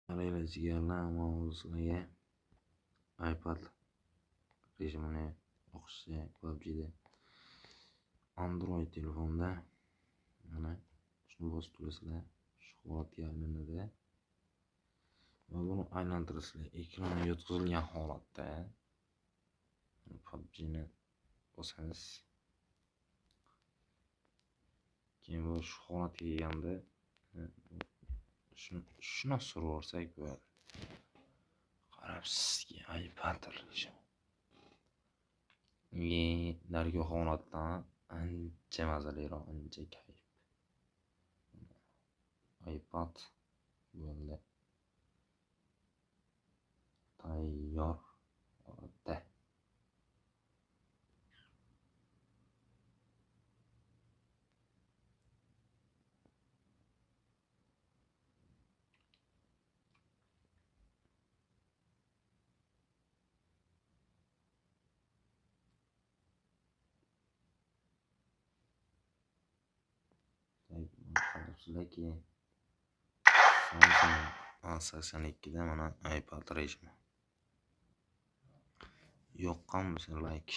Qaranglar jigarlar, mana sizlarga iPad rejimini o'qishga PUBG'da Android telefonda mana shuni bosib turasizlar, shu holatga aylanadi va buni aylantirasizlar. Ekrani yotqizilgan holatda PUBG'ni bosasiz. Keyin bu shu holatga kelganda shuni surib yuborsak bo'ladi. Qarabsizki, iPad rejimi. Dargoh holatdan ancha mazaliroq, ancha kayf. iPad bo'ldi. Tayyor holatda. Qarabsizlarki, Samsung A82da mana iPad rejimi. Yoqqan bo'lsa like